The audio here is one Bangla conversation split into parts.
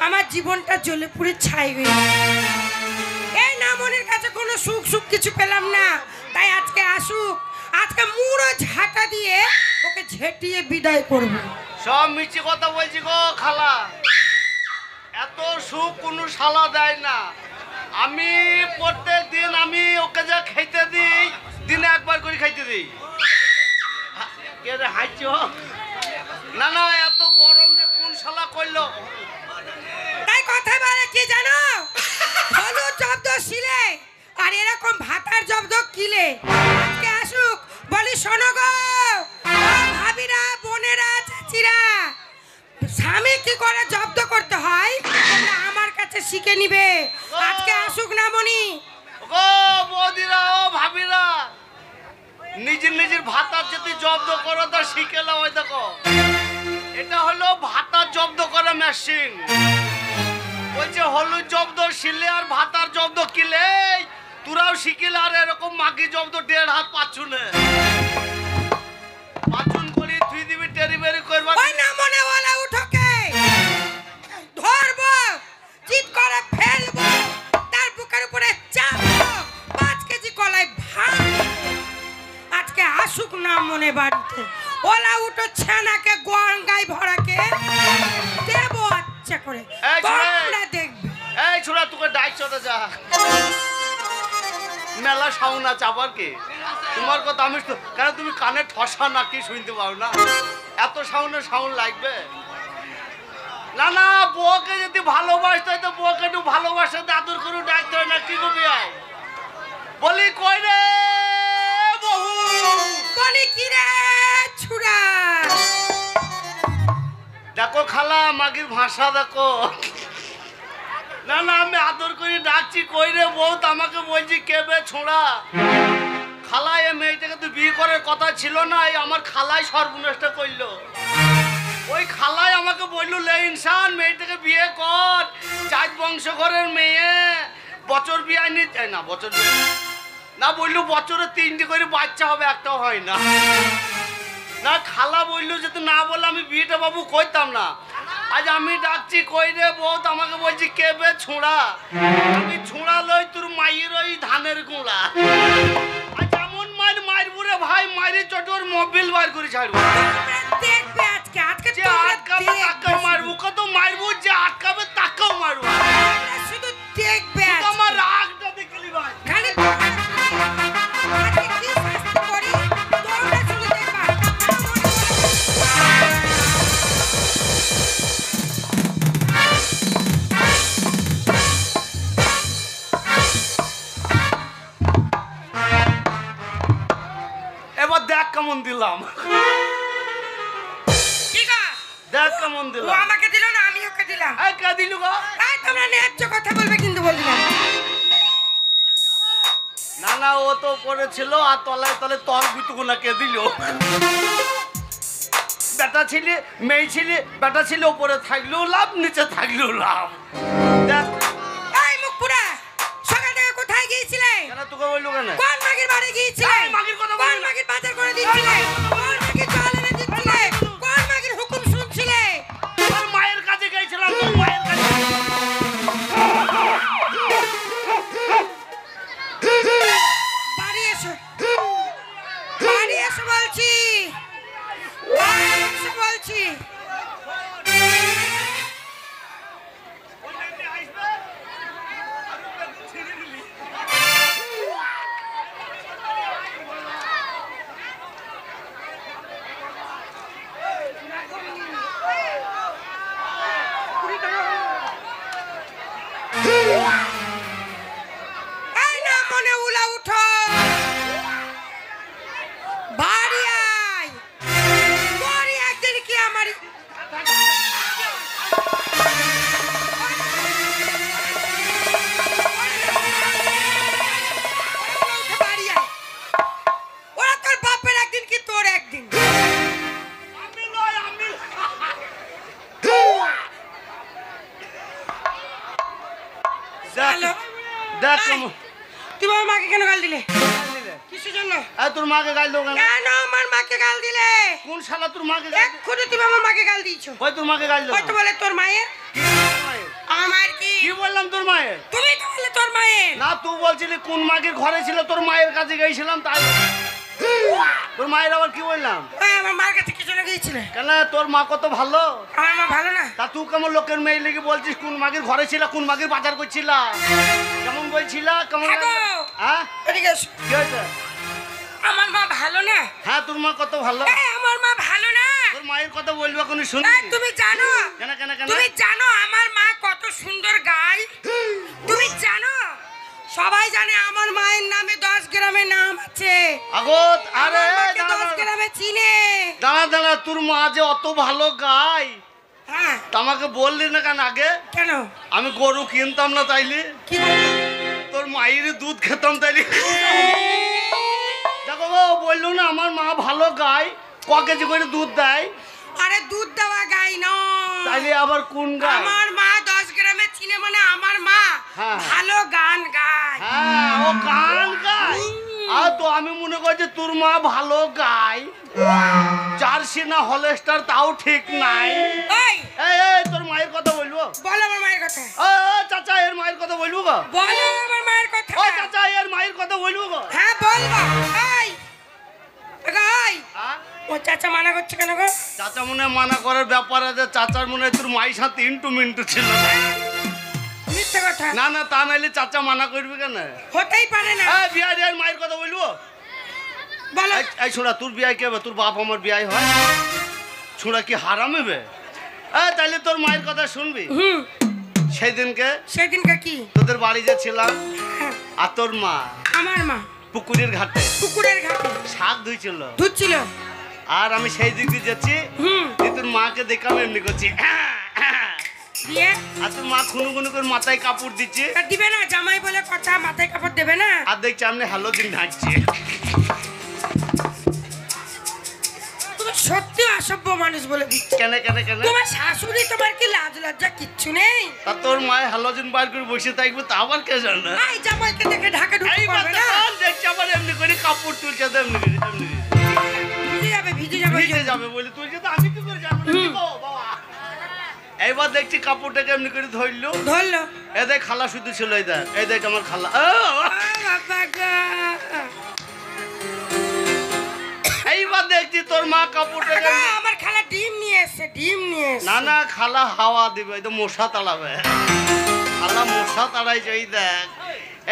আমার জীবনটা জ্বলে পুড়ে ছাই হয়ে এই না মনের কাছে কোনো সুখ সুখ কিছু পেলাম না, তাই আজকে আসুক, আজকে মুড়ো ঝাঁটা দিয়ে ওকে ঝেঁটিয়ে বিদায় করব। সব মিছি কথা বলছি গো খালা, এত সুখ কোনো শালা দেয় না। আমি প্রত্যেক দিন আমি ওকে যা খাইতে দিই, দিনে একবার করে খাইতে দিই। কে রে হাইছ? না না, এত গরম যে কোন শালা করলো। তাই কথা বলে কি জানো, হলুদ জব্দ শিলে আর এরকম ভাতার জব্দ কিলে। আজকে আসুক, বলি শোনো গো ভাবিরা, বোনেরা, চাচিরা, স্বামী কি করে জব্দ করতে হয় তোমরা আমার কাছে শিখে নিবে। আজকে আসুক না মনি গো বৌদিরা ও ভাবিরা, নিজের নিজের ভাতার যদি জব্দ করো তা শিখে নাও। ওই দেখো, এটা হলো ভাতার জব্দ করা মেশিন। বলছে হলুদ জব্দ শিলে আর ভাতার জব্দ কিলে, তোরাও শিখিলে আর এরকম মাগি জব্দ 1.5 হাত পাচ্ছু না। পাচুন করি তুই দিবি টেরি বেরি করবা। ওই না মনে ওলা উঠোকে ধরবো, চিৎ করে ফেলবো, তার বুকের উপরে চাপবো, 5 কেজি কলাই ভাঙ। আজকে আসুক না মনে বাড়িতে, ওলা উঠো ছানাকে গঙ্গায় ভরাকে দেবো আচ্ছা করে, তোমরা দেখবে। এই ছোড়া তোকে ডাকছ তো যা, মেলা সাউন্ড আছে আবার কি তোমার কথা। আমি কেন তুমি কানে ঠসা নাকি শুনতে পাও না? এত সাউন্ড লাগবে না। না বউকে যদি ভালোবাসতে হয় তো বউকে একটু ভালোবাসাতে আদর করে ডাকতে হয় না? কি করবি বলি কই রে বহু, বলি কি রে ছুড়া। দেখো খালা মাগির ভাষা দেখো। না না, আমি আদর করে ডাকছি কই রে বউ, আমাকে বলছি কেবে ছোঁড়া। খালাই এ মেয়েটাকে তুই বিয়ে করার কথা ছিল না, এই আমার খালাই সর্বনাশটা করলো। ওই খালাই আমাকে বললো লে ইনসান মেয়েটাকে বিয়ে কর, 4 বংশ ঘরের মেয়ে, বছর বিয়ে না, বছর না বললো বছরে 3টে করে বাচ্চা হবে, একটাও হয় না। না খালা বললো যে তুই না বললে আমি বিয়েটা বাবু করতাম না। আজ আমি ডাকছি কই রে বউ, আমাকে বলছি কেবে ছোঁড়া। আমি ছোঁড়া লই তোর মায়ের ওই ধানের গুঁড়া। আজ এমন মারবো রে ভাই, মায়ের চটোর মোবিল বার করে ছাড়বো। দেখবে আজকে আজকে যে আটকাবে তাকেও মারবো, কত মারবো, যে আটকাবে তাকেও মারবো। শুধু দেখবে আমার রাগটা দেখলি ভাই, খালি আজকে কি শাস্তি করি তোমরা শুধু দেখবা। এবার দেখ কেমন দিলাম, ঠিক আছে দেখ কেমন ও দিলাম। আমাকে দিল না, আমি ওকে দিলাম। এই কে দিলু গো? এই তোমরা ন্যায্য কথা বলবে কিন্তু বললাম না না, ও তো পড়েছিল আর তলায় তলে তল বিটুকু না কে দিল। বেটা ছিলি মেয়ে ছিলি, বেটা ছিল উপরে থাকলেও লাভ, নিচে থাকলেও লাভ। দেখ এই মুখপুরা সকাল থেকে কোথায় গিয়েছিলে? কেন তোকে বললো কেন? কোন মাগির বাড়ি গিয়েছিলে? এই মাগির কথা কোন বলবি না। মাগির বাজার করে দিচ্ছিলে? কোন মাগির চাল এনে দিচ্ছিলে? কোন মাগির হুকুম শুনছিলে? তোর মায়ের কাছে গেছিলাম, তোর মায়ের কাছে। বাড়ি এসো, বাড়ি এসো বলছি, বাড়ি এসো বলছি। এই না মনে উলা উঠো, বাড়ি আয়, বাড়ি একদিন কি আমার বাড়ি আয়, ওরা তোর বাপের একদিন কি তোর একদিন। আমি নয়, আমি হ্যালো, দেখ কেমন। তুমি আমার মাকে কেন গাল দিলে? কিসের জন্য? তোর মাকে গাল দেবো কেন? কেন আমার মাকে গাল দিলে? কোন শালা তোর মাকে গাল? এক্ষুনি তুমি আমার মাকে গাল দিয়েছো। ওই তোর মাকে গাল দেবো। হয়তো বলে তোর মায়ের। কি মায়ের? মায়ের? তুমি তো বললে তোর মায়ের। না, তুই বলছিলি কোন মাগির ঘরে ছিল, তোর মায়ের কাছে গেছিলাম তাই। তোর মায়ের আবার কি বললাম? ওই আমার মার কাছে কি জন্য গিয়েছিলে? কেন, তোর মা কত ভালো। আমার মা ভালো না? তা তুই কেমন লোকের মেয়ে লেগে বলছিস কোন মাগির ঘরে ছিল, কোন মাগির বাজার করছিল, কেমন বলছিল, কেমন? হ্যাঁ গো। হ্যাঁ, এদিকে এসো। কি হয়েছে? আমার মা ভালো না? হ্যাঁ, তোর মা কত ভালো। আমার মা ভালো না? তোর মায়ের কথা বলবো কোন শুনি? তুমি জানো? কেন কেন কেন? তুমি জানো আমার মা কত সুন্দর গায়? তুমি জানো? সবাই জানে আমার মায়ের নামে 10 গ্রামে নাম আছে। আগত, আরে আমার মাকে 10 দাঁড়া গ্রামে চিনে। দাঁড়া দাঁড়া, তোর মা যে অত ভালো গায় হ্যাঁ। তা আমাকে বললি না কেন আগে? কেন? আমি গরু কিনতাম না তাইলে, কি বলবো? তোর মায়ের দুধ খেতাম তাইলে। দেখো গো, বললো না আমার মা ভালো গায়, ক কেজি করে দুধ দেয়। আরে দুধ দেওয়া গাই নয়। তাইলে আবার কোন গায়? আমার মা 10 গ্রামে চিনে মানে আমার মা হ্যাঁ। ভালো গান গায়। হ্যাঁ, ও গান গায়। আর তো আমি মনে করছি তোর মা ভালো গায়, জার্সি না হলস্টার তাও ঠিক নাই। ওই এই এই, তোর মায়ের কথা বলবো? বলো আমার মায়ের কথা। ও চাচা, এর মায়ের কথা বলবো গো? বলো আমার মায়ের কথা। ও চাচা, এর মায়ের কথা বলবো গো? হ্যাঁ বলবো। এই এই হ্যাঁ? ও চাচা মানা করছে কেন গো? চাচা মনে হয় মানা করার ব্যাপার আছে, চাচার মনে হয় তোর মায়ের সাথে ইন্টু মিন্টু ছিল। মিথ্যে কথা। না না, তা নাইলে চাচা মানা করবি কেন? হতেই পারে না। এই বিয়াই, এর মায়ের কথা বলবো? বলো। এই ছোড়া, তোর বিয়াই কে হবে? তোর বাপ আমার বিয়াই হয়? ছোড়া কি হারাম হবে? তাইলে তোর মায়ের কথা শুনবি? সেই দিনকে সেদিনকে কি? তোদের বাড়ি যে ছিলাম হ্যাঁ, আর তোর মা আমার মা পুকুরের ঘাটে পুকুরের ঘাটে শাক ধুইছিল, ধুচ্ছিল। আর আমি সেই দিক দিয়ে যাচ্ছি, তোর মাকে দেখলাম এমনি করছি, দিয়ে আর তোর মা খুনু খুনু করে মাথায় কাপড় দিচ্ছে, আর দিবে না, জামাই বলে কথা, মাথায় কাপড় দেবে না। আর দেখছি আমি হ্যালোজিন ঢাকছি। তুমি সত্যি অসভ্য মানুষ বলে দিচ্ছ। কেন কেন কেন? তোমার শাশুড়ি, তোমার কি লাজ লজ্জা কিচ্ছু নেই? তা তোর মায়ের হ্যালোজিন বার করে বসে থাকবে, তা আবার কে জানে? এই জামাইকে দেখে ঢাকা ঢুকতে এই পারবে না। বাচ্চা দেখছি আবার এমনি করে কাপড় তুলছে, তো এমনি করে এমনি করে। ভিজে যাবে, ভিজে যাবে। ভিজে যাবে বলে তুলছে, তো আমি কি করে জানবো? বাবা, এইবার দেখছি কাপড়টাকে এমনি করে ধরলো, ধরলো। এ দেখ খালা শুধু ছিল, এই দেখ, এই দেখ আমার খালা। বাবা গো। এইবার দেখছি তোর মা কাপড়টাকে, আমার খালা ডিম নিয়ে এসছে, ডিম নিয়ে এসছে। না না, খালা হাওয়া দিবে, এই তো মশা তাড়াবে, খালা মশা তাড়াইছে, এই দেখ।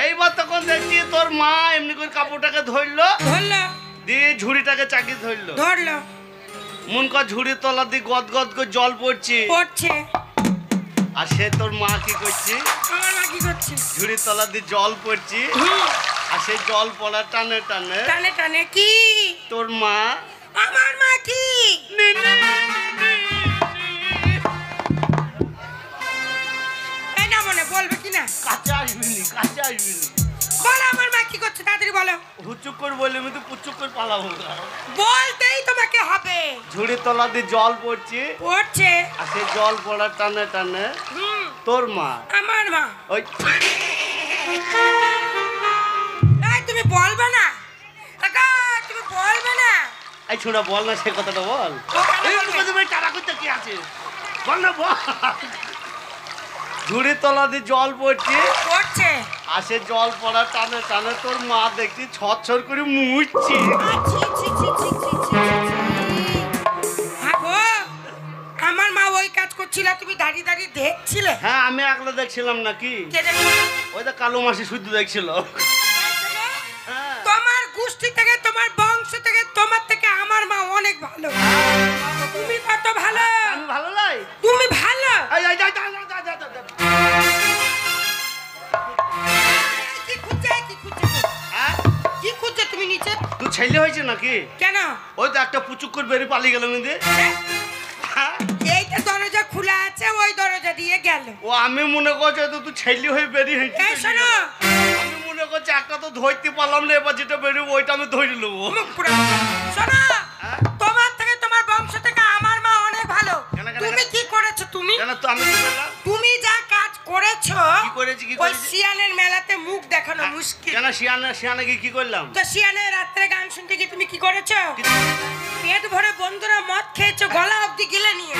এইবার তখন দেখছি তোর মা এমনি করে কাপড়টাকে ধরলো, ধরলো। দিয়ে ঝুড়িটাকে চাকি ধরলো, ধরলো। মন কর ঝুড়ির তলা দিয়ে গদ গদ করে জল পড়ছে, পড়ছে। আর সে তোর মা কি করছে? আমার মা কি করছে? ঝুড়ির তলা দিয়ে জল পড়ছে, আর সেই জল পড়া টানে টানে টানে টানে কি? তোর মা, আমার মা কি? এই না মনে বলবে কি না? কাছে আসবি নি, কাছে আসবি নি। বলো আমার মা কি করছে, তাড়াতাড়ি বলো। হুচুক করে বললে আমি তো পুচুক করে পালাবো। বলতেই তোমাকে হবে। ঝুড়ির তলা দিয়ে জল পড়ছে, পড়ছে। আর সেই জল পড়া টানে টানে হুম, তোর মা, আমার মা। ওই এই তুমি বলবে না? কাকা তুমি বলবে না? এই ছোড়া বল না, সে কথাটা বল। ও কেন এই বলবে? কথা ভাই টাকা করতে কি আছে, বল না বল। ঝুড়ির তলা দিয়ে জল পড়ছে, পড়ছে। আর সে জল পড়া টানে টানে তোর মা দেখছি ছটছর করে মুছছে। ছি, ছি, ছি, ছি, ছি, ছি, ছি। হ্যাঁ গো, আমার মা ওই কাজ করছিল, তুমি দাঁড়িয়ে দাঁড়িয়ে দেখছিলে? হ্যাঁ, আমি একলা দেখছিলাম নাকি, কে দেখছিল? ওই তো কালো মাসি শুদ্ধ দেখছিল। হ্যাঁ। তোমার গোষ্ঠী থেকে, তোমার বংশ থেকে, তোমার থেকে আমার মা অনেক ভালো। তুমি কত ভালো? আমি ভালো লাই। তুমি ভালো। এই, এই, যা, যা, যা, যা, যা, যা, যা। কি খুঁজছে, কি খুঁজছে? হ্যাঁ? কি খুঁজছে তুমি নিচে? তুই ছেলে হয়েছে নাকি? কেন? ওই তো একটা পুচুক করে বেরিয়ে পালিয়ে গেল মিন্দে। এইটা দরজা খোলা আছে, ওই দরজা দিয়ে গেল। ও আমি মনে করছি তো তুই ছেলে হয়ে বেরিয়ে হেঁটে এই শোনো, আমি মনে করছি একটা তো ধরতে পারলাম না, এবার যেটা বেরিয়ে ওইটা আমি ধরে নেবো। মুখ পুরো। শোনো, হ্যাঁ? তোমার থেকে, তোমার বংশ থেকে আমার মা অনেক ভালো। কেন, কেন, তুমি কেন? কি করেছো? তুমি কেন তো আমি কি করলাম? তুমি যা কাজ করেছো, কি করেছি, কি ওই করেছি? শিয়ানের মেলাতে মুখ দেখানো মুশকিল। কেন শিয়ানে শিয়ানে কি করলাম? তো শিয়ানের রাত্রে গান শুনতে গিয়ে তুমি কি করেছো? পেট ভরে বন্ধুরা মদ খেয়েছো গলা অবধি গিলে নিয়ে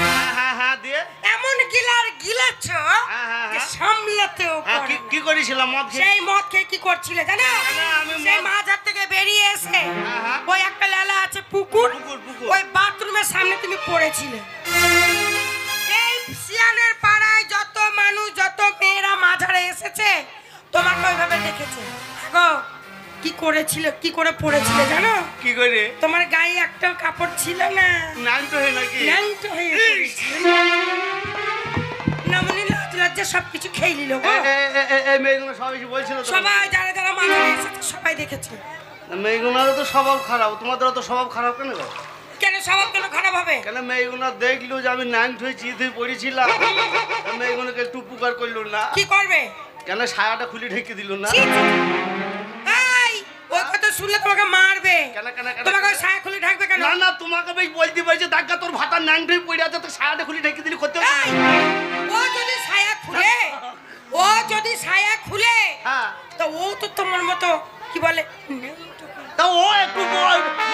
হ্যাঁ দিয়ে এমন গিলার গিলেছ যে সামলাতেও হ্যাঁ, পারো না। কি করেছিলাম মদ খেয়ে? সেই মদ খেয়ে কি করছিলে জানো আমি সেই মদ- মাঝার থেকে বেরিয়ে এসে হ্যাঁ। ওই একটা লালা আছে পুকুর পুকুর। ওই বাথরুমের সামনে তুমি পড়েছিলে এই সিয়ানের পাড়ায় যত মানুষ যত মেয়েরা মাঝারে এসেছে তোমাকে ওইভাবে দেখেছে গো কি করেছিল কি করে পড়েছিলে জানো কি করে? তোমার গায়ে একটা কাপড় ছিল না ন্যাংটো হয়ে নাকি? ন্যাংটো হয়ে পড়েছিলে। নামনি লাজ লজ্জা সবকিছু খেয়ে নিল গো এই মেয়েগুলো সব এসে বলছিল তো। সবাই যারা যারা মাঝারে এসেছে সবাই দেখেছে মেয়েগুলোরও তো স্বভাব খারাপ, তোমাদেরও তো স্বভাব খারাপ কেন গো? কেন স্বভাব কেন খারাপ হবে কেন মেয়েগুলো দেখলো যে আমি ন্যাংট হয়ে চিত হয়ে পড়েছিলাম, তা মেয়েগুলোকে একটু উপকার করলো না? কি করবে কেন ছায়াটা খুলে ঢেকে দিল না? ছি, ছি, ছি। এই, ওই কথা শুনলে তোমাকে মারবে কেন কেন কেন? তোমাকে ওই ছায়া খুলে ঢাকবে কেন না না, তোমাকে বেশ বলতে পারছি দেখা তোর ভাতার ন্যাংট হয়ে পড়ে আছে, তো ছায়াটা খুলে ঢেকে দিলি করতে হবে। এই, ও যদি ছায়া খুলে ও যদি ছায়া খুলে হ্যাঁ, তো ও তো তোমার মতো কি বলে তা ও একটু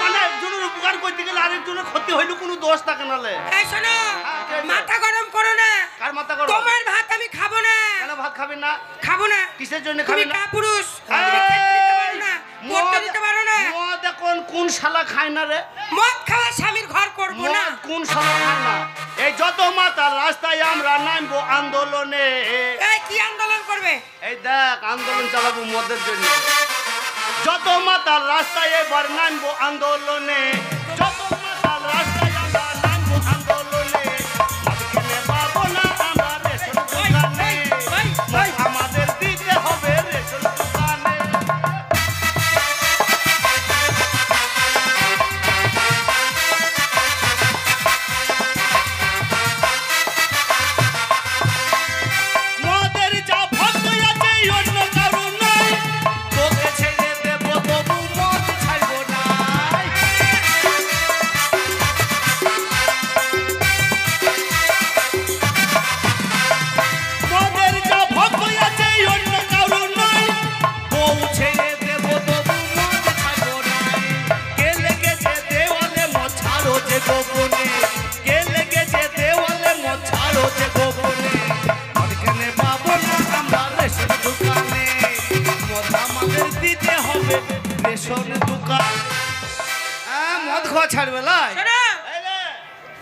মানে একজনের উপকার করতে গেলে আরেকজনের ক্ষতি হইলে কোনো দোষ থাকে নালে। এই শোনো হ্যাঁ, কে? মাথা গরম করো না কার মাথা করো? তোমার ভাত আমি খাবো না কেন ভাত খাবি না? খাবো না কিসের জন্য তুমি খাবি না? কাপুরুষ তুমি খেতে দিতে পারো না করতে দিতে পারো না মদ এখন কোন শালা খায় না রে? মদ খাওয়া স্বামীর ঘর করবো না মদ কোন শালা খায় না? এই যত মাতার রাস্তায় আমরা নামবো আন্দোলনে। এই কি আন্দোলন করবে এই দেখ আন্দোলন চালাবো মদের জন্য। যত মাতার রাস্তায় এবার নামবো আন্দোলনে, যত মাতার রাস্তায় আমরা নামবো আন্দোলনে। মদ কিনে পাবো না আমরা রেশন দোকানে, মদ আমাদের দিতে হবে রেশন দোকানে। মদের যা ভক্ত আছে অন্য কারো নাই, তোকে ছেড়ে দেবো তবু মদ ছাড়বো না। মদের যা ভক্ত আছে অন্য কারো নাই, বউ ছেড়ে দেবো তবু মদ ছাড়বো না। কে লেগেছে দেওয়ালে মদ ছাড়ো যে গোপনে, কে লেগেছে দেওয়ালে মদ ছাড়ো যে গোপনে। মদ কিনে পাবো না আমরা রেশন দোকানে, মদ আমাদের দিতে হবে রেশন দোকান। মদ খাওয়া ছাড়বে লাই? শোনো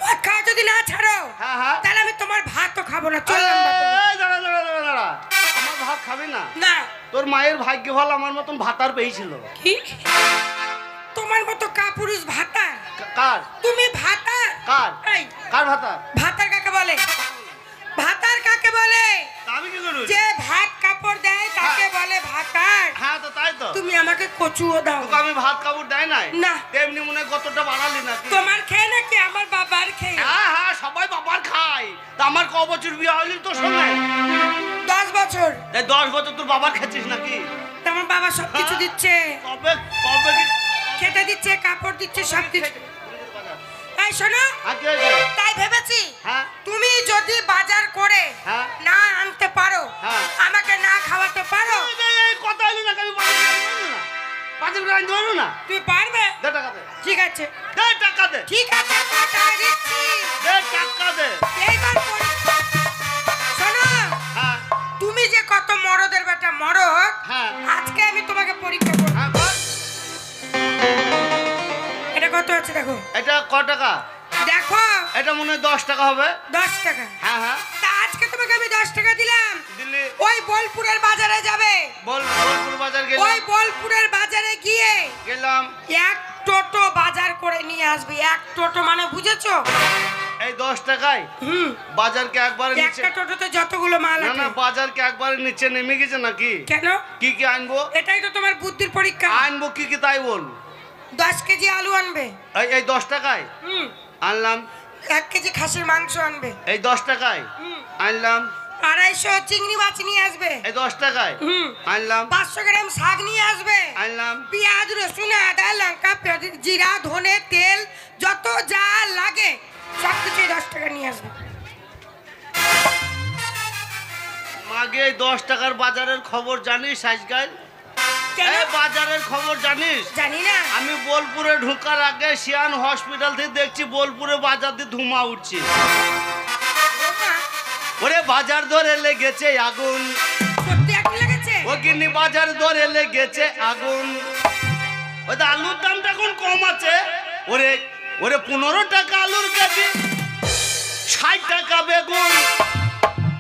মদ খাওয়া যদি না ছাড়ো হ্যাঁ হ্যাঁ, তাহলে আমি তোমার ভাতও খাবো না চললাম বাপের বাড়ি। এই দাঁড়া দাঁড়া দাঁড়া দাঁড়া, আমার ভাত খাবি না? না তোর মায়ের ভাগ্য ভালো আমার মতন ভাতার পেয়েছিল। কি তোমার মতো কাপুরুষ ভাতা কার? তুমি ভাতা কার? এই কার ভাতার? ভাতার কাকে বলে ভাতার কাকে বলে তা আমি কি করব? যে ভাত কাপড় দেয় তাকে বলে ভাতার হ্যাঁ তো তাই তো, তুমি আমাকে কচুও দাও তোকে আমি ভাত কাপড় দেয় নাই? না। তেমনি মনে হয় কতটা বাড়ালি না তুই? তোমার খেয়ে নাকি আমার বাবার খেয়ে হ্যাঁ হ্যাঁ, সবাই বাবার খায়। তা আমার ক বছর বিয়ে হইলি তোর সঙ্গে? 10 বছর এই 10 বছর তোর বাবার খেয়েছিস নাকি? তোমার বাবা সবকিছু দিচ্ছে কবে কবে কি? খেতে দিচ্ছে কাপড় দিচ্ছে সব কিছু এই শোনো হ্যাঁ, কি হয়েছে? তাই ভেবেছি হ্যাঁ তুমি যদি বাজার করে হ্যাঁ। না আনতে পারো হ্যাঁ। আমাকে না খাওয়াতে পারো এই কথা হইলি না, আমি বাজার করে আনবো না। বাজার করে আনতে পারবো না? তুমি পারবে দে টাকা দে, ঠিক আছে দে টাকা দে, ঠিক আছে টাকা দিচ্ছি দে টাকা দে। এইবার শোনো হ্যাঁ তুমি যে কত মরদের বেটা মরদ হ্যাঁ আজকে আমি তোমাকে পরীক্ষা করব হ্যাঁ, বল। এটা কত আছে দেখো এটা ক টাকা? দেখো এটা মনে হয় 10 টাকা হবে। 10 টাকা হ্যাঁ হ্যাঁ, তা আজকে তোমাকে আমি 10 টাকা দিলাম দিল্লি ওই বোলপুরের বাজারে যাবে বোলপুর বাজার ওই গেলাম বোলপুরের বাজারে গিয়ে গেলাম এক টোটো বাজার করে নিয়ে আসবে এক টোটো মানে বুঝেছো এই 10 টাকায় হুম বাজারকে একবারে নিচে, একটা টোটোতে যতগুলো মাল না আছে না বাজারকে একবারে নিচে নেমে গেছে নাকি? কেন কি কি আনবো? এটাই তো তোমার বুদ্ধির পরীক্ষা আনবো কি কি তাই বল। 10 কেজি আলু আনবে এই 10 টাকায় হুম আনলাম, 1 কেজি খাসির মাংস আনবে এই 10 টাকায় হুম আনলাম, 250 চিংড়ি মাছ নিয়ে আসবে এই 10 টাকায় হুম আনলাম, 500 গ্রাম শাক নিয়ে আসবে আনলাম, পেঁয়াজ রসুন আদা লঙ্কা জিরা ধনে তেল যত যা লাগে সব কিছু 10 টাকা নিয়ে আসবে মাগে এই 10 টাকার বাজারের খবর জানিস আজকাল? কেন? এই বাজারের খবর জানিস? জানি না। আমি বোলপুরে ঢোকার আগে শিয়ান হসপিটাল থেকে দেখছি বোলপুরে বাজার দিয়ে ধুমা উঠছে। ওমা, ওরে বাজার ধরে লেগেছে আগুন, সত্যি আগুন লেগেছে? ও গিন্নি বাজার ধরে লেগেছে আগুন। ওই তো আলুর দামটা এখন কম আছে। ওরে ওরে 15 টাকা আলুর কেজি, 60 টাকা বেগুন।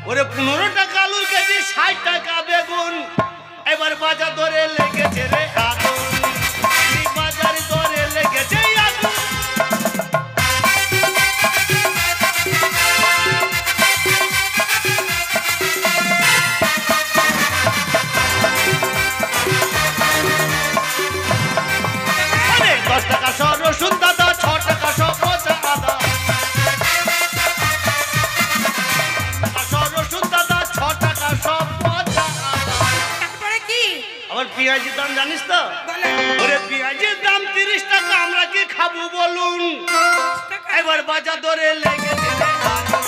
ওরে 15 টাকা আলুর কেজি, 60 টাকা বেগুন। এবার বাজার ধরে লেগেছে রে আগুন, বাজার ধরে লেগেছে আগুন। আরে 10 টাকা শ রসুন দাদা, 6 টাকা শ পচা আদা। রসুন দাদা 6 টাকা শ পচা আদা। তারপরে কি? আবার পেঁয়াজের দাম জানিস তো? বলো। ওরে পেঁয়াজের দাম 30 টাকা, আমরা কি খাবো বলুন? টাকা। এবার বাজার ধরে লেগেছে রে আগুন,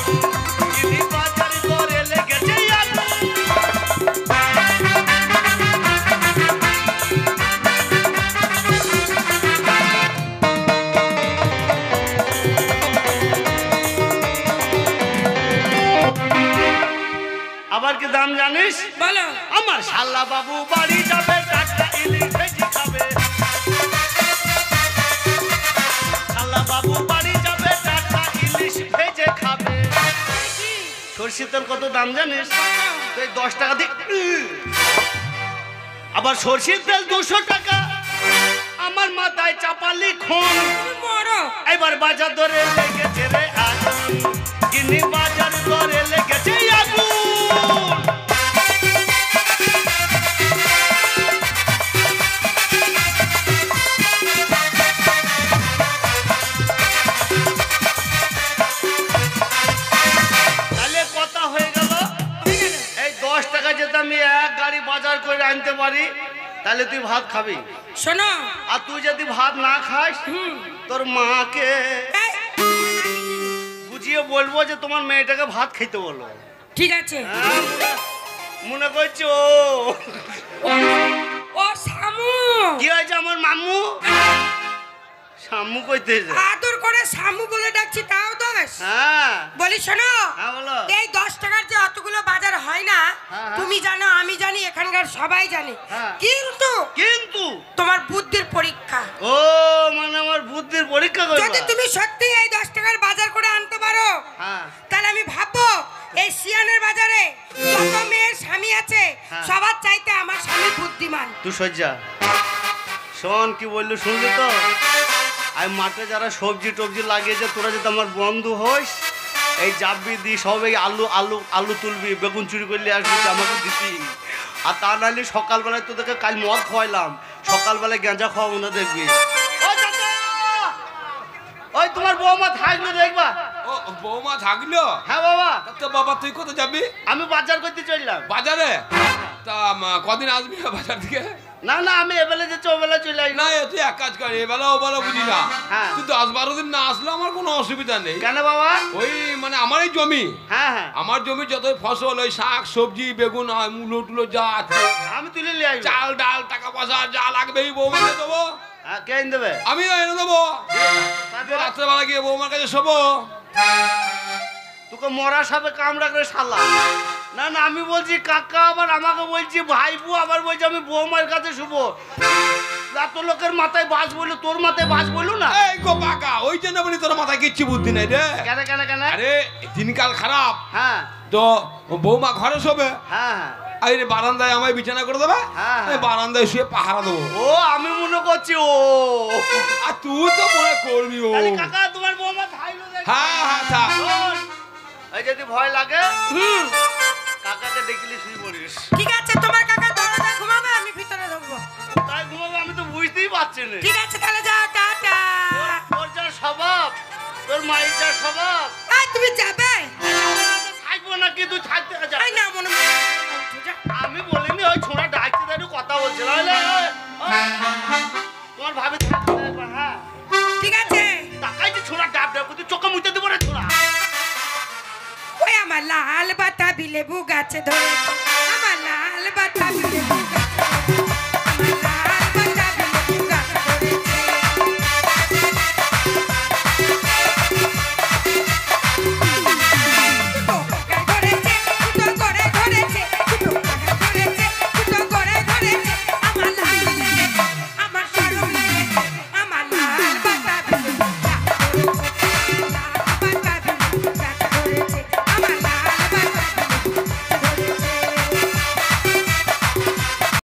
চিনি বাজার ধরে লেগেছে আগুন। আবার কি দাম জানিস? বলো। আমার শাল্লা বাবু বাড়ি যাবে, টাটকা ইলিশ ভেজি খাবে। শাল্লা বাবু বাড়ি যাবে, টাটকা ইলিশ ভেজে খাবে। সরষের তেল কত দাম জানিস? তুই 10 টাকা দিয়ে। আবার সরষের তেল 200 টাকা, আমার মাথায় চাপালি খন। তুমি মরো। এবার বাজার ধরে লেগেছে রে আগুন, গিন্নি বাজার ধরে লেগেছে আগুন। তাহলে কথা হয়ে গেল, এই 10 টাকা যদি আমি এক গাড়ি বাজার করে আনতে পারি, তাহলে তুই ভাত খাবি। শোনো। আর তুই যদি ভাত না খাস, তোর মাকে এই, বুঝিয়ে বলবো যে তোমার মেয়েটাকে ভাত খেতে বলো। ঠিক আছে। হ্যাঁ, মনে করছো ও শামু। কি হয়েছে আমার মামু? শামু কইতেছে? আদর করে শামু বলে ডাকছি, তাও দোষ? হ্যাঁ বলি শোনো। হ্যাঁ বলো। এই 10 টাকার যে অতগুলো বাজার হয় না, হ্যাঁ। তুমি জানো, আমি জানি, এখানকার সবাই জানে। হ্যাঁ। কিন্তু কিন্তু তোমার বুদ্ধির পরীক্ষা। ও মানে আমার বুদ্ধির পরীক্ষা করবা? যদি তুমি সত্যি এই 10 টাকার বাজার করে আনতে পারো, হ্যাঁ তাহলে আমি ভাববো এই শিয়ানের বাজারে যত মেয়ের স্বামী আছে, হ্যাঁ। সবার চাইতে আমার স্বামী বুদ্ধিমান। তুই সজ্জা শোন, কি বললো শুনলি তো? আমি মাঠে যারা সবজি টবজি লাগিয়েছে, তোরা যদি আমার বন্ধু হইস, এই জাববি দি সব এই আলু আলু আলু তুলবি, বেগুন চুরি করলে আসবি, আমাকে দিবি। আর তা নাহলে সকালবেলায় তোদেরকে কাল মদ খাওয়াইলাম, সকালবেলায় গেঁজা খাওয়াবো না, দেখবি। ওই চাচা! ওই তোমার বৌমা থাকলে দেখবা। ও বৌমা থাকলো? হ্যাঁ বাবা। তো বাবা তুই কোথায় যাবি? আমি বাজার করতে চললাম। বাজারে? তা কদিন আসবি বাজার থেকে? না না, আমি এবেলা যাচ্ছি, ওবেলা চলে আসি। না তুই এক কাজ কর, এবেলা ওবেলা বুঝি না, হ্যাঁ। তুই 10-12 দিন না আসলে আমার কোনো অসুবিধা নেই। কেন বাবা? ওই মানে আমার এই জমি, হ্যাঁ হ্যাঁ, আমার জমি যত ফসল, ওই শাক সবজি বেগুন মূলো টুলো যা আছে, আমি তুলে নিয়ে আসবো। চাল ডাল টাকা পয়সা যা লাগবে এই বৌমাকে দেবো, হ্যাঁ, কে এনে দেবে? আমি এনে দেবো। তারপরে? রাত্রেবেলা গিয়ে বৌমার কাছে শোবো। তোকে মরা সাপে কামড়া করে শালা। না না, আমি বলছি কাকা, আবার আমাকে বলছি ভাইপু, আবার বলছি আমি বৌমার কাছে শুভ। এত লোকের মাথায় বাস বললো, তোর মাথায় বাস বললো না? এই গো পাকা, ওই জন্য বলি তোর মাথায় কিচ্ছু বুদ্ধি নেই রে। কেন কেন কেন? আরে দিনকাল খারাপ, হ্যাঁ তো বৌমা ঘরে শোবে, হ্যাঁ হ্যাঁ। আরে বারান্দায় আমায় বিছানা করে দেবে, হ্যাঁ। আমি বারান্দায় শুয়ে পাহারা দেবো। ও আমি মনে করছি ও। আর তুই তো মনে করবি ও। তাহলে কাকা তোমার বৌমা থাইলো দেখি। হ্যাঁ হ্যাঁ থাক। শোন, এই যদি ভয় লাগে কাকাকে দেখলি শুয়ে পড়িস। ঠিক আছে, তোমার কাকা দরজা ঘুমাবে, আমি ভিতরে ঢুকবো। তাই ঘুমাবে, আমি তো বুঝতেই পারছি না। ঠিক আছে, তাহলে যাও, টাটা। তোর যা স্বভাব, তোর মায়ের যা স্বভাব, এই, তুমি যাবে? থাকবো না কি? তুই থাকতে যা। এই না, মনে মনে উঠে যা। আমি বলিনি, ওই ছোড়া ডাকতে একটু কথা বলছিল। তোমার ভাবি থাকতে দেবে, হ্যাঁ ঠিক আছে। তাকাই যে ছোড়া ডাব ডাব, তুই চোখে মুইতে দেবো রে ছোড়া। ওই আমার লাল বাতাবি লেবু গাছে ধরেছে।